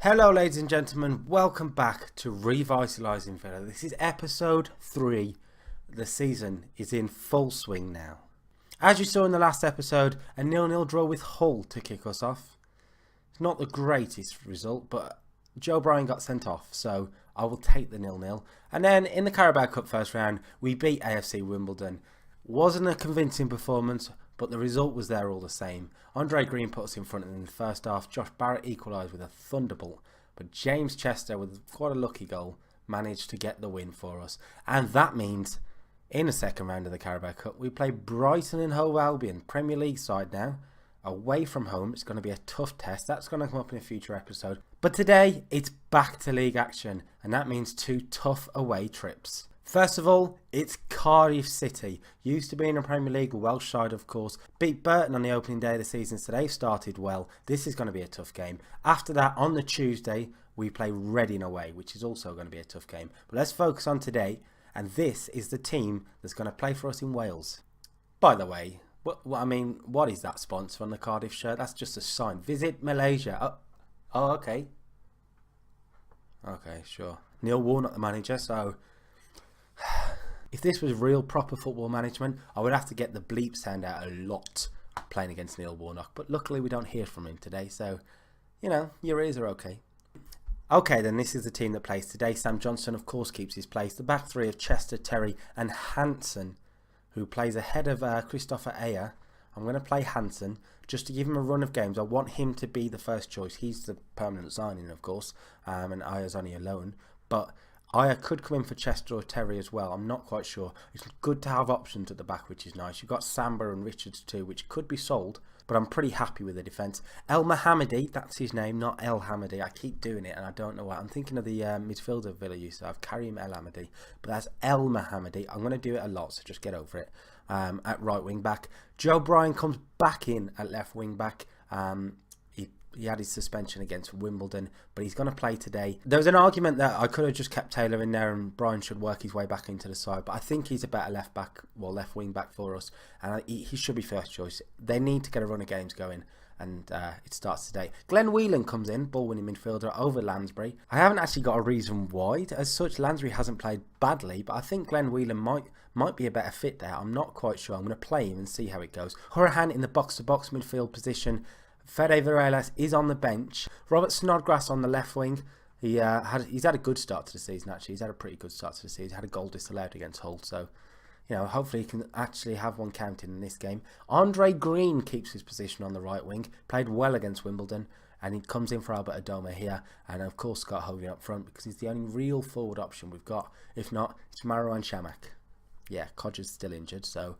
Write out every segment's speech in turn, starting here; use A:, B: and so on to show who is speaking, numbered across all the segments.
A: Hello ladies and gentlemen, welcome back to Revitalising Villa. This is episode 3. The season is in full swing now. As you saw in the last episode, a 0-0 draw with Hull to kick us off. It's not the greatest result, but Joe Bryan got sent off, so I will take the 0-0. And then in the Carabao Cup first round, we beat AFC Wimbledon. Wasn't a convincing performance, but the result was there all the same. Andre Green put us in front in the first half. Josh Barrett equalised with a thunderbolt. But James Chester, with quite a lucky goal, managed to get the win for us. And that means, in the second round of the Carabao Cup, we play Brighton and Hove Albion, Premier League side now. Away from home, it's going to be a tough test. That's going to come up in a future episode. But today, it's back to league action. And that means 2 tough away trips. First of all, it's Cardiff City. Used to be in the Premier League, a Welsh side of course. Beat Burton on the opening day of the season, so they've started well. This is going to be a tough game. After that, on the Tuesday, we play Reading away, which is also going to be a tough game. But let's focus on today, and this is the team that's going to play for us in Wales. By the way, what is that sponsor on the Cardiff shirt? That's just a sign. Visit Malaysia. Oh, okay. Okay, sure. Neil Warnock, the manager, so... If this was real proper football management, I would have to get the bleep sound out a lot playing against Neil Warnock. But luckily we don't hear from him today, so, you know, your ears are okay. Okay, then this is the team that plays today. Sam Johnson, of course, keeps his place. The back three of Chester, Terry and Hansen, who plays ahead of Christopher Ayer. I'm going to play Hansen just to give him a run of games. I want him to be the first choice. He's the permanent signing, of course, and Ayer's only a loan. But... Aya could come in for Chester or Terry as well. I'm not quite sure. It's good to have options at the back, which is nice. You've got Samba and Richards too, which could be sold, but I'm pretty happy with the defence. El Mohammadi, that's his name, not El Hamadi. I keep doing it and I don't know why. I'm thinking of the midfielder Villa used to have, Karim El Hamadi, but that's El Mohammadi. I'm going to do it a lot, so just get over it. At right wing back. Joe Bryan comes back in at left wing back. He had his suspension against Wimbledon, but he's going to play today. There was an argument that I could have just kept Taylor in there and Bryan should work his way back into the side, but I think he's a better left wing back for us, and he should be first choice. They need to get a run of games going, and it starts today. Glenn Whelan comes in, ball-winning midfielder over Lansbury. I haven't actually got a reason why. As such, Lansbury hasn't played badly, but I think Glenn Whelan might be a better fit there. I'm not quite sure. I'm going to play him and see how it goes. Horahan in the box-to-box midfield position. Fede Varelas is on the bench. Robert Snodgrass on the left wing. He's had a good start to the season, actually. He's had a pretty good start to the season. He had a goal disallowed against Hull. So, you know, hopefully he can actually have one counted in this game. Andre Green keeps his position on the right wing. Played well against Wimbledon. And he comes in for Albert Adoma here. And, of course, Scott Hogan up front because he's the only real forward option we've got. If not, it's Marouane Chamakh. Yeah, Codger's still injured. So,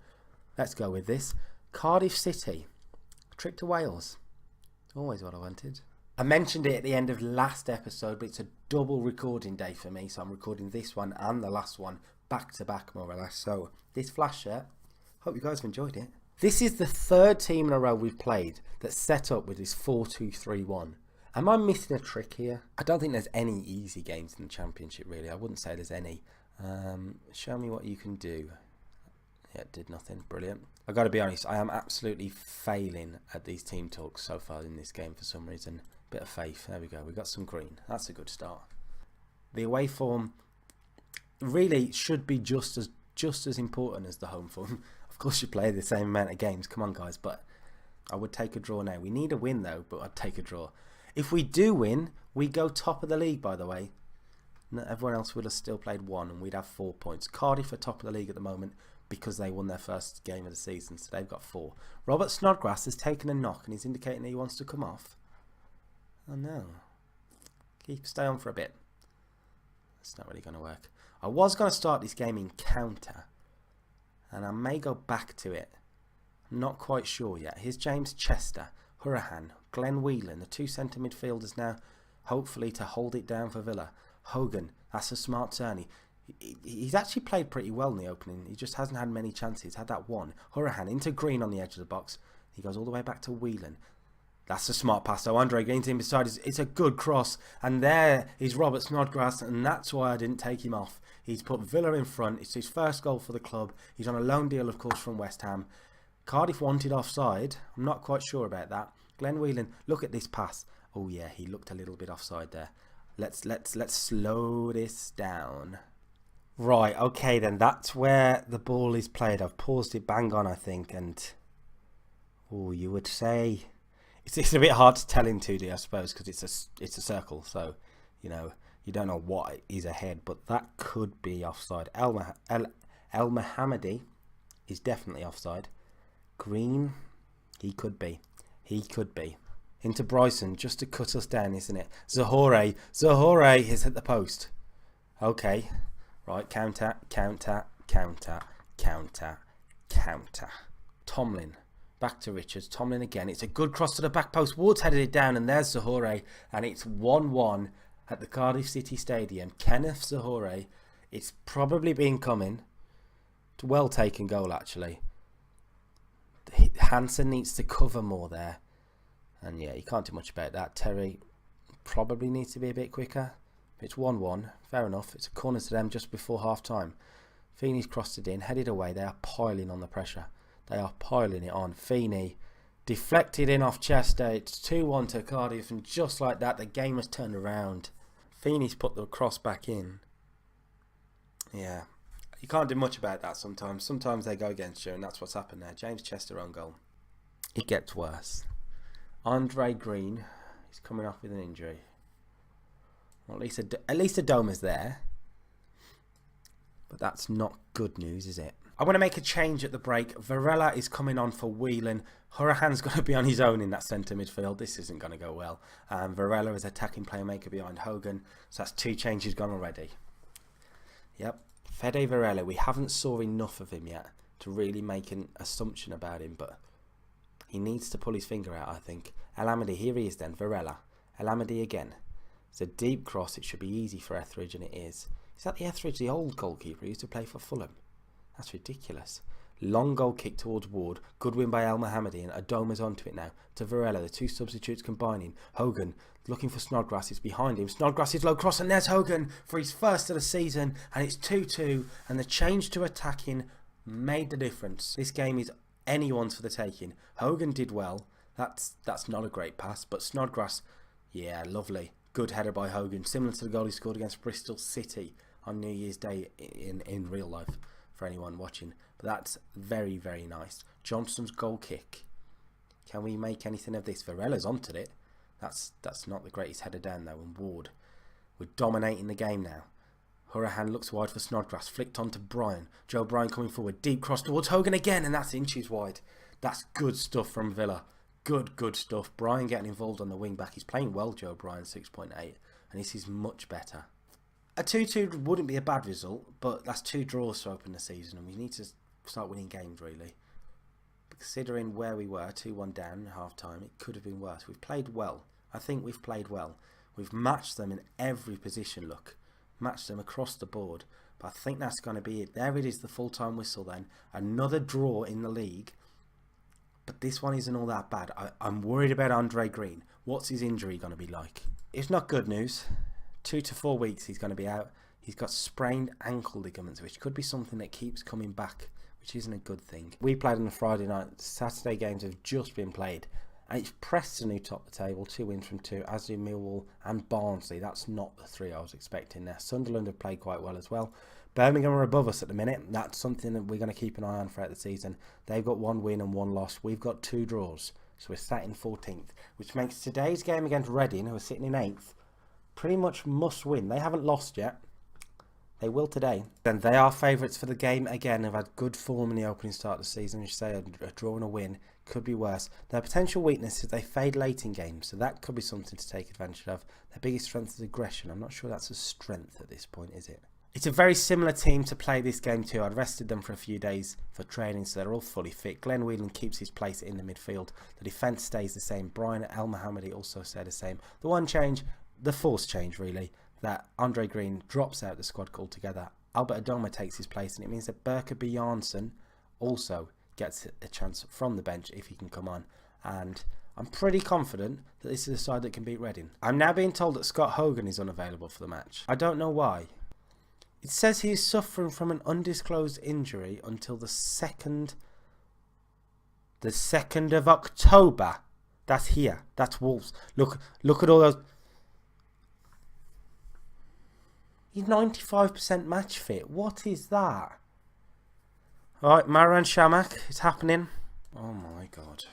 A: let's go with this. Cardiff City. Trip to Wales. Always what I wanted. I mentioned it at the end of last episode, but it's a double recording day for me, so I'm recording this one and the last one back to back, more or less. So this flash shirt, hope you guys have enjoyed it. This is the third team in a row we've played that's set up with this 4-2-3-1. Am I missing a trick here? I don't think there's any easy games in the Championship, really. I wouldn't say there's any. Show me what you can do. Yeah, it did nothing. Brilliant. I've got to be honest, I am absolutely failing at these team talks so far in this game for some reason. Bit of faith. There we go. We got some green. That's a good start. The away form really should be just as important as the home form. Of course, you play the same amount of games. Come on, guys. But I would take a draw now. We need a win, though, but I'd take a draw. If we do win, we go top of the league, by the way. Everyone else would have still played 1, and we'd have 4 points. Cardiff are top of the league at the moment, because they won their first game of the season, so they've got 4. Robert Snodgrass has taken a knock and he's indicating that he wants to come off. Oh no. Stay on for a bit. It's not really going to work. I was going to start this game in counter, and I may go back to it. I'm not quite sure yet. Here's James Chester, Horahan, Glenn Whelan, the 2 centre midfielders now, hopefully to hold it down for Villa. Hogan, that's a smart turn. He's actually played pretty well in the opening. He just hasn't had many chances. Had that one. Horahan into Green on the edge of the box. He goes all the way back to Whelan. That's a smart pass. So Andre Green's in beside. It's a good cross. And there is Robert Snodgrass. And that's why I didn't take him off. He's put Villa in front. It's his first goal for the club. He's on a loan deal, of course, from West Ham. Cardiff wanted offside. I'm not quite sure about that. Glenn Whelan, look at this pass. Oh yeah, he looked a little bit offside there. Let's slow this down. Right, okay then, that's where the ball is played. I've paused it bang on, I think, and oh, you would say it's a bit hard to tell in 2D, I suppose, because it's a circle, so you know you don't know what is ahead, but that could be offside. El Mohammadi is definitely offside. Green, he could be. Into Bryson, just to cut us down, isn't it? Zahore has hit the post. Okay. Right, counter. Tomlin, back to Richards. Tomlin again. It's a good cross to the back post. Ward's headed it down, and there's Zahore, and it's 1-1 at the Cardiff City Stadium. Kenneth Zahore, it's probably been coming. It's a well taken goal, actually. Hansen needs to cover more there. And yeah, you can't do much about that. Terry probably needs to be a bit quicker. It's 1-1. Fair enough. It's a corner to them just before half-time. Feeney's crossed it in. Headed away. They are piling on the pressure. They are piling it on. Feeney deflected in off Chester. It's 2-1 to Cardiff. And just like that, the game has turned around. Feeney's put the cross back in. Yeah. You can't do much about that sometimes. Sometimes they go against you, and that's what's happened there. James Chester on goal. It gets worse. Andre Green is coming off with an injury. Well, at least Adoma's there. But that's not good news, is it? I want to make a change at the break. Varela is coming on for Whelan. Horahan's going to be on his own in that centre midfield. This isn't going to go well. Varela is attacking playmaker behind Hogan. So that's 2 changes gone already. Yep. Fede Varela. We haven't saw enough of him yet to really make an assumption about him. But he needs to pull his finger out, I think. El Amadi, here he is then. Varela. El Amadi again. It's a deep cross. It should be easy for Etheridge, and it is. Is that the Etheridge, the old goalkeeper who used to play for Fulham? That's ridiculous. Long goal kick towards Ward. Good win by El Mohammadi, and Adoma's onto it now. To Varela, the 2 substitutes combining. Hogan looking for Snodgrass. It's behind him. Snodgrass is low cross, and there's Hogan for his first of the season, and it's 2-2, and the change to attacking made the difference. This game is anyone's for the taking. Hogan did well. That's not a great pass, but Snodgrass, yeah, lovely. Good header by Hogan, similar to the goal he scored against Bristol City on New Year's Day in real life, for anyone watching. But that's very, very nice. Johnson's goal kick. Can we make anything of this? Varela's onto it. That's not the greatest header down though. And Ward, we're dominating the game now. Horahan looks wide for Snodgrass, flicked on to Bryan. Joe Bryan coming forward, deep cross towards Hogan again, and that's inches wide. That's good stuff from Villa. Good stuff. Bryan getting involved on the wing back. He's playing well, Joe Bryan, 6.8, and this is much better. A 2-2 wouldn't be a bad result, but that's 2 draws to open the season, and we need to start winning games, really. Considering where we were, 2-1 down at half-time, it could have been worse. We've played well. I think we've played well. We've matched them in every position, look. Matched them across the board. But I think that's going to be it. There it is, the full-time whistle then. Another draw in the league. But this one isn't all that bad. I'm worried about Andre Green. What's his injury going to be like? It's not good news. 2 to 4 weeks he's going to be out. He's got sprained ankle ligaments, which could be something that keeps coming back, which isn't a good thing. We played on a Friday night. Saturday games have just been played. And it's Preston who topped the table. 2 wins from 2. As do Millwall and Barnsley. That's not the 3 I was expecting there. Sunderland have played quite well as well. Birmingham are above us at the minute. That's something that we're going to keep an eye on throughout the season. They've got 1 win and 1 loss. We've got 2 draws. So we're sat in 14th. Which makes today's game against Reading, who are sitting in 8th, pretty much must win. They haven't lost yet. They will today. Then they are favourites for the game again. They've had good form in the opening start of the season. Which say a draw and a win could be worse. Their potential weakness is they fade late in games. So that could be something to take advantage of. Their biggest strength is aggression. I'm not sure that's a strength at this point, is it? It's a very similar team to play this game too. I'd rested them for a few days for training, so they're all fully fit. Glenn Whelan keeps his place in the midfield. The defence stays the same. Bryan El Mohammadi also stay the same. The one change, the forced change really, that Andre Green drops out the squad altogether. Albert Adoma takes his place, and it means that Berke Bjarnason also gets a chance from the bench if he can come on. And I'm pretty confident that this is a side that can beat Reading. I'm now being told that Scott Hogan is unavailable for the match. I don't know why. It says he is suffering from an undisclosed injury until the 2nd of October. That's here. That's Wolves. Look at all those. He's 95% match fit. What is that? Alright, Marouane Chamakh, it's happening. Oh my god.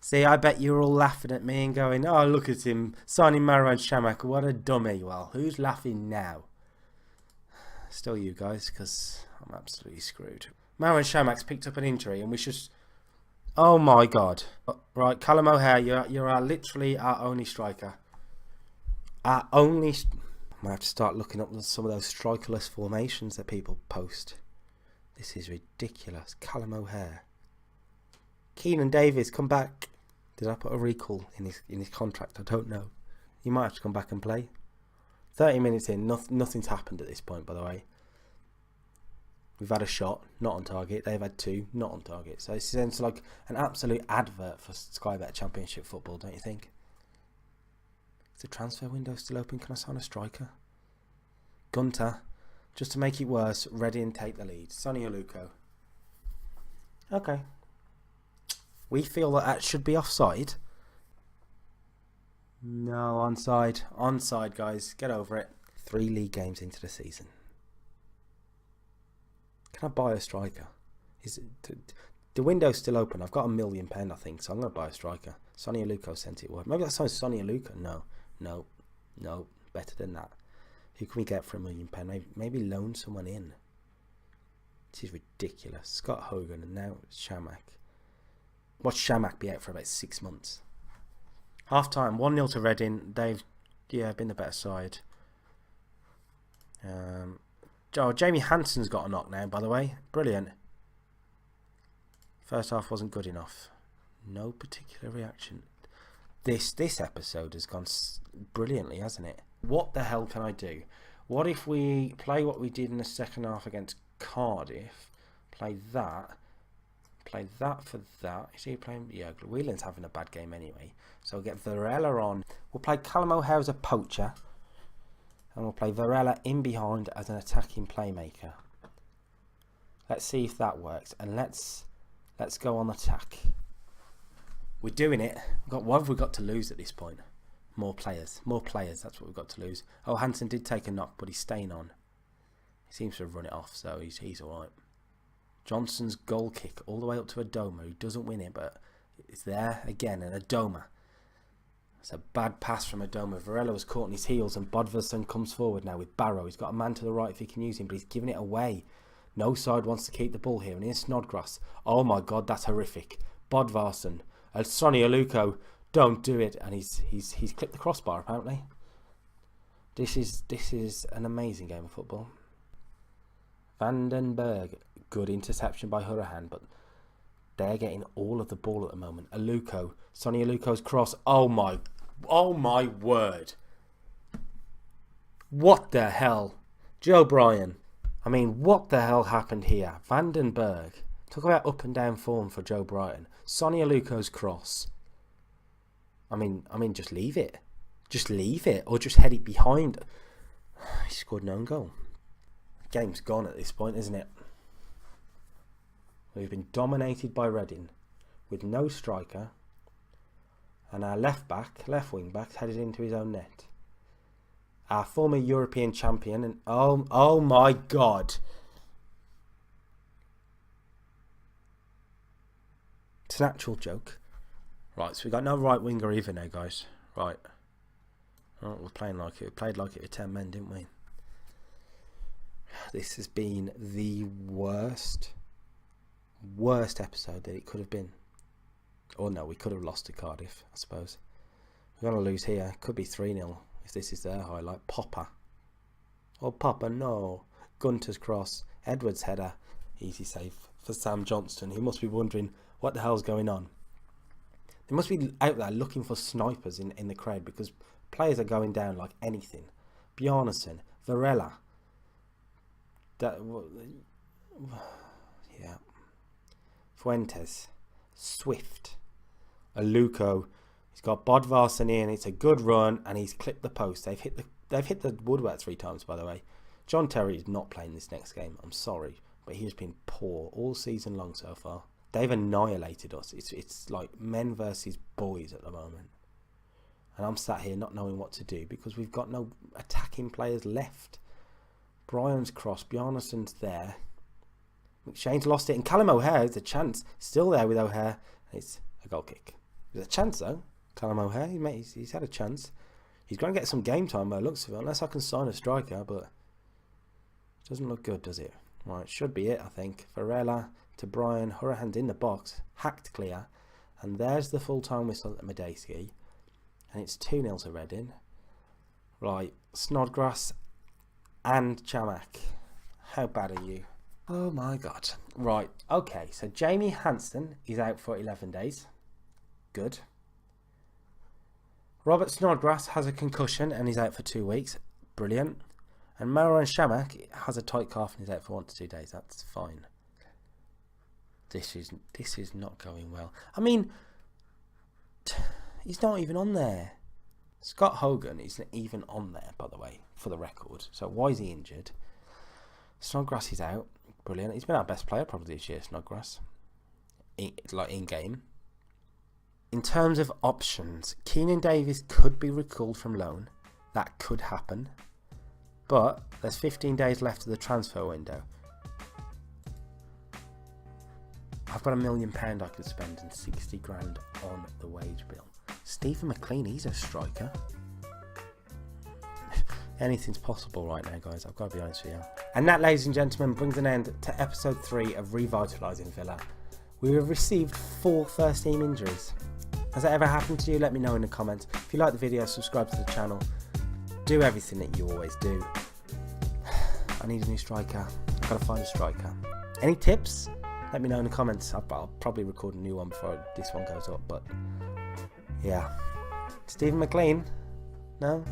A: See, I bet you're all laughing at me and going, oh, look at him signing Marouane Chamakh. What a dummy. Well, who's laughing now? Still you guys, because I'm absolutely screwed. Marouane Chamakh's picked up an injury and we should... Oh my god. Right, Callum O'Hare, you're literally our only striker. Our only... I might have to start looking up some of those strikerless formations that people post. This is ridiculous. Callum O'Hare. Keenan Davis, come back. Did I put a recall in his contract? I don't know. You might have to come back and play. 30 minutes in, nothing's happened at this point, by the way. We've had a shot, not on target. They've had 2, not on target. So it sounds like an absolute advert for Sky Bet Championship football, don't you think? Is the transfer window still open? Can I sign a striker? Gunter. Just to make it worse, Reading take the lead. Sonny Aluko. Okay. We feel that should be offside. No, onside. Onside, guys. Get over it. 3 league games into the season. Can I buy a striker? The window's still open. I've got £1 million, I think, so I'm going to buy a striker. Sonny Aluko sent it word. Maybe that sounds Sonny Aluko. No. Better than that. Who can we get for £1 million? Maybe loan someone in. This is ridiculous. Scott Hogan and now Chamakh. Watch Chamakh be out for about 6 months. Half time, 1-0 to Reading. They've been the better side. Jamie Hansen's got a knock now, by the way. Brilliant. First half wasn't good enough. No particular reaction. This episode has gone brilliantly, hasn't it? What the hell can I do? What if we play what we did in the second half against Cardiff? Play that for that. Is he playing? Yeah, Whelan's having a bad game anyway. So we'll get Varela on. We'll play Callum O'Hare as a poacher. And we'll play Varela in behind as an attacking playmaker. Let's see if that works. And let's go on attack. We're doing it. What have we got to lose at this point? More players. That's what we've got to lose. Oh, Hansen did take a knock, but he's staying on. He seems to have run it off, so he's all right. Johnson's goal kick all the way up to Adoma, who doesn't win it, but it's there again. And Adoma. It's a bad pass from Adoma. Varela was caught on his heels, and Bodvarsson comes forward now with Barrow. He's got a man to the right if he can use him, but he's giving it away. No side wants to keep the ball here, and here's Snodgrass. Oh my god, that's horrific. Bodvarsson. Sonny Aluko, don't do it. And he's clipped the crossbar apparently. This is an amazing game of football. Vandenberg, good interception by Hurahan, but they're getting all of the ball at the moment. Aluko, Sonny Aluko's cross. Oh my word. What the hell? Joe Bryan. I mean, what the hell happened here? Vandenberg. Talk about up and down form for Joe Bryan. Sonny Aluko's cross. I mean, just leave it. Just leave it. Or just head it behind. He scored an own goal. Game's gone at this point, isn't it? We've been dominated by Reading. With no striker. And our left wing back headed into his own net. Our former European champion. And oh my god. It's an actual joke. Right, so we got no right winger either now, guys. Right. Oh, we're playing like it. We played like it with 10 men, didn't we? This has been the worst episode that it could have been. Or no, we could have lost to Cardiff, I suppose. We're going to lose here. Could be 3-0 if this is their highlight. Popper. Oh, Popper, no. Gunter's cross. Edwards' header. Easy save for Sam Johnston. He must be wondering what the hell's going on. They must be out there looking for snipers in the crowd because players are going down like anything. Bjarnason, Varela. Yeah. Fuentes, Swift, Aluko. He's got Bodvarsson in. It's a good run, and he's clipped the post. They've hit the woodwork 3 times, by the way. John Terry is not playing this next game. I'm sorry, but he has been poor all season long so far. They've annihilated us. It's like men versus boys at the moment. And I'm sat here not knowing what to do because we've got no attacking players left. Brian's cross. Bjarnason's there. McShane's lost it. And Callum O'Hare, there's a chance. Still there with O'Hare. It's a goal kick. There's a chance though. Callum O'Hare, he's had a chance. He's going to get some game time by the looks of it. Unless I can sign a striker, but it doesn't look good, does it? Right, should be it, I think. Varela to Brian. Hurahan's in the box. Hacked clear. And there's the full-time whistle at Medeski. And it's 2-0 to Reading. Right, Snodgrass and Chamak. How bad are you? Oh my god. Right, okay. So Jamie Hansen is out for 11 days. Good. Robert Snodgrass has a concussion and he's out for 2 weeks. Brilliant. And Marouane Chamakh has a tight calf and he's out for 1 to 2 days. That's fine. This is not going well. I mean, he's not even on there. Scott Hogan isn't even on there, by the way, for the record. So why is he injured? Snodgrass is out. Brilliant. He's been our best player probably this year, Snodgrass. In game. In terms of options, Keenan Davis could be recalled from loan. That could happen. But there's 15 days left of the transfer window. I've got £1 million I could spend and 60 grand on the wage bill. Stephen McLean, he's a striker. Anything's possible right now, guys. I've got to be honest with you. And that, ladies and gentlemen, brings an end to episode 3 of Revitalising Villa. We have received 4 first team injuries. Has that ever happened to you? Let me know in the comments. If you like the video, subscribe to the channel. Do everything that you always do. I need a new striker. I've got to find a striker. Any tips? Let me know in the comments. I'll probably record a new one before this one goes up. But yeah. Stephen McLean? No?